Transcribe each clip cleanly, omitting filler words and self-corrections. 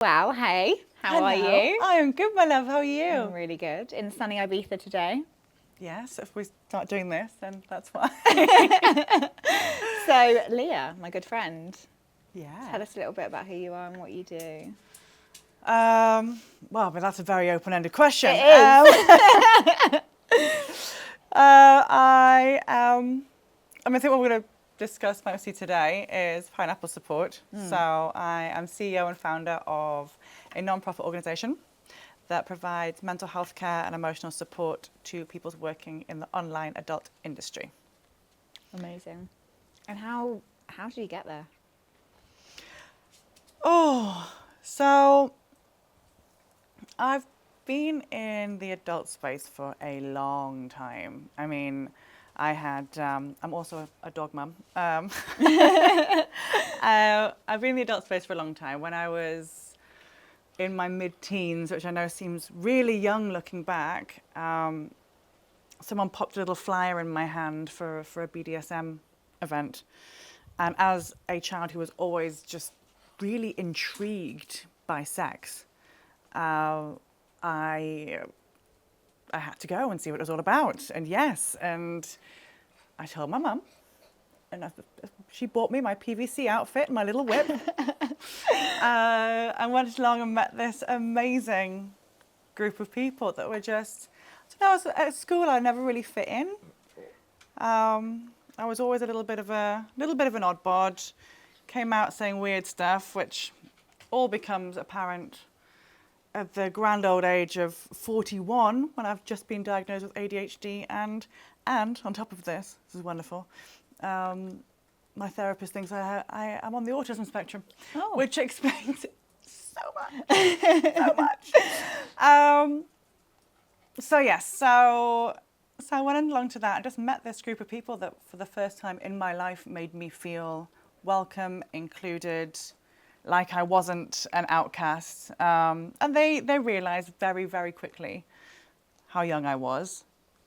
Wow, hey, how are Hello. you? I am good, my love. How are you? I'm really good. In sunny Ibiza today. Yes, if we start doing this, then that's fine. So, Leah, my good friend, Yeah. tell us a little bit about who you are and what you do. Well, but that's a very open-ended question. It is. I think what we're going to discuss mostly today is pineapple support. So I am CEO and founder of a non-profit organisation that provides mental health care and emotional support to people working in the online adult industry. Amazing. And how did you get there? Oh, so I've been in the adult space for a long time. I mean, I'm also a dog mum. I've been in the adult space for a long time. When I was in my mid-teens, which I know seems really young looking back, someone popped a little flyer in my hand for a BDSM event. And as a child who was always just really intrigued by sex, I had to go and see what it was all about. And yes, and I told my mum, and she bought me my PVC outfit, my little whip. I went along and met this amazing group of people that were just, I was at school, I never really fit in. I was always a little bit of an odd bod. Came out saying weird stuff, which all becomes apparent at the grand old age of 41, when I've just been diagnosed with ADHD, and on top of this is wonderful, my therapist thinks I am on the autism spectrum, which explains it so much. So I went along to that and just met this group of people that for the first time in my life made me feel welcome, included, like I wasn't an outcast. And they realized very, very quickly how young I was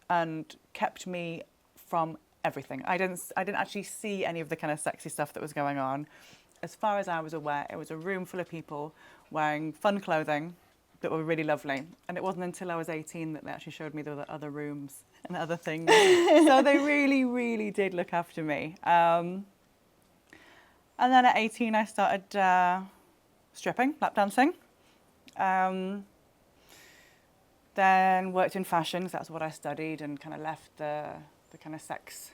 and kept me from everything. I didn't actually see any of the kind of sexy stuff that was going on. As far as I was aware, it was a room full of people wearing fun clothing that were really lovely. And it wasn't until I was 18 that they actually showed me there were other rooms and other things. So they really, really did look after me. And then at 18, I started stripping, lap dancing. Then worked in fashion, because that's what I studied, and kind of left the kind of sex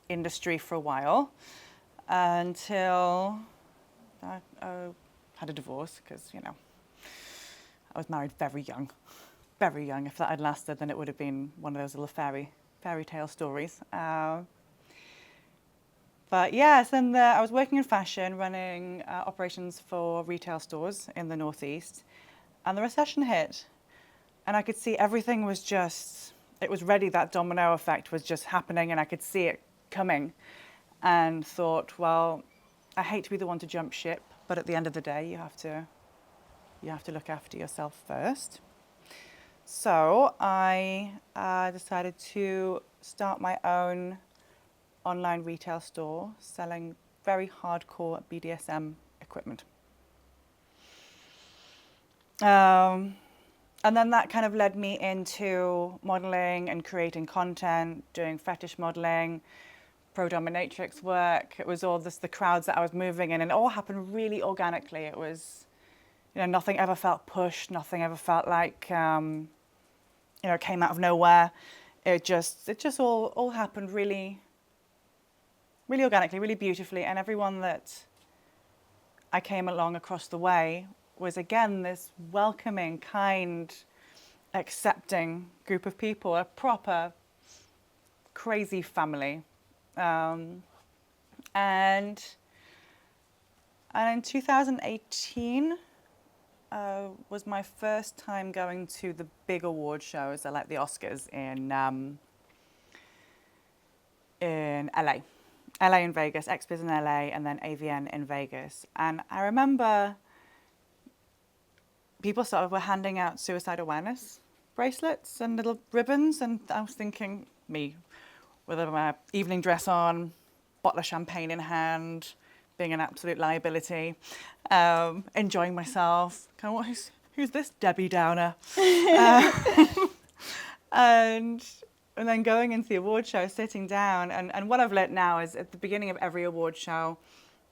industry for a while until I had a divorce, because, you know, I was married very young. Very young. If that had lasted, then it would have been one of those little fairy tale stories. But yes, and I was working in fashion, running operations for retail stores in the Northeast, and the recession hit. And I could see everything was just, it was ready, that domino effect was just happening, and I could see it coming. And thought, well, I hate to be the one to jump ship, but at the end of the day, you have to look after yourself first. So I decided to start my own online retail store selling very hardcore BDSM equipment. And then that kind of led me into modeling and creating content, doing fetish modeling, pro dominatrix work. It was all this, the crowds that I was moving in, and it all happened really organically. It was, you know, nothing ever felt pushed, nothing ever felt like, you know, came out of nowhere. It just all happened really, really organically, really beautifully. And everyone that I came along across the way was, again, this welcoming, kind, accepting group of people, a proper crazy family. And in 2018 was my first time going to the big award shows, like the Oscars in LA. LA in Vegas, XBiz in LA, and then AVN in Vegas. And I remember people were handing out suicide awareness bracelets and little ribbons, and I was thinking, me, with my evening dress on, bottle of champagne in hand, being an absolute liability, enjoying myself. Kind of, who's this Debbie Downer? And then going into the award show, sitting down, and what I've learnt now is at the beginning of every award show,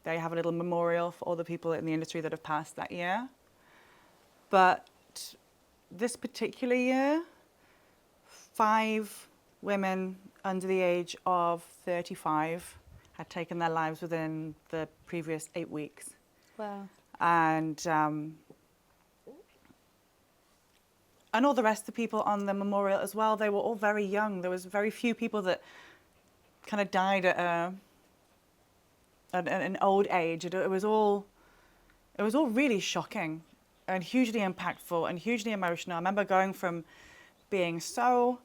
they have a little memorial for all the people in the industry that have passed that year. But this particular year, 5 women under the age of 35 had taken their lives within the previous 8 weeks. Wow. And all the rest of the people on the memorial as well, they were all very young. There was very few people that kind of died at an old age. It was all really shocking and hugely impactful and hugely emotional. I remember going from being so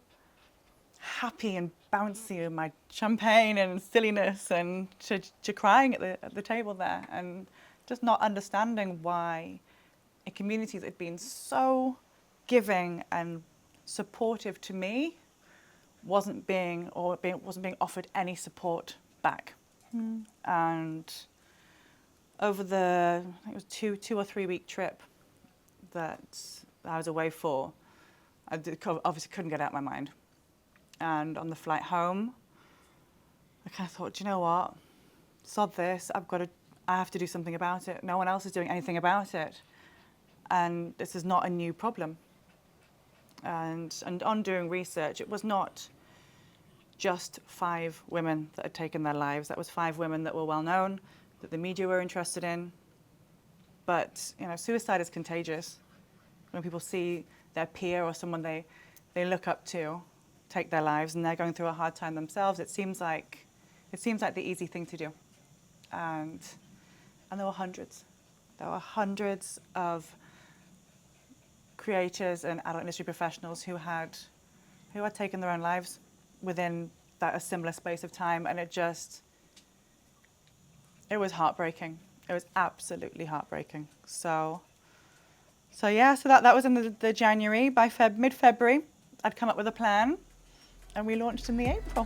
happy and bouncy with my champagne and silliness and to crying at the table there, and just not understanding why a community that had been so giving and supportive to me wasn't being offered any support back. And over the, I think it was two or 3 week trip that I was away for, obviously couldn't get out of my mind. And on the flight home, I kind of thought, do you know what? Sod this. I have to do something about it. No one else is doing anything about it. And this is not a new problem. And on doing research, it was not just 5 women that had taken their lives. That was 5 women that were well known, that the media were interested in. But, you know, suicide is contagious. When people see their peer or someone they look up to take their lives and they're going through a hard time themselves, it seems like the easy thing to do. And there were hundreds. There were hundreds of creators and adult industry professionals who had taken their own lives within a similar space of time, and it was heartbreaking. It was absolutely heartbreaking. So that was in the January. By mid-February, I'd come up with a plan, and we launched in the April.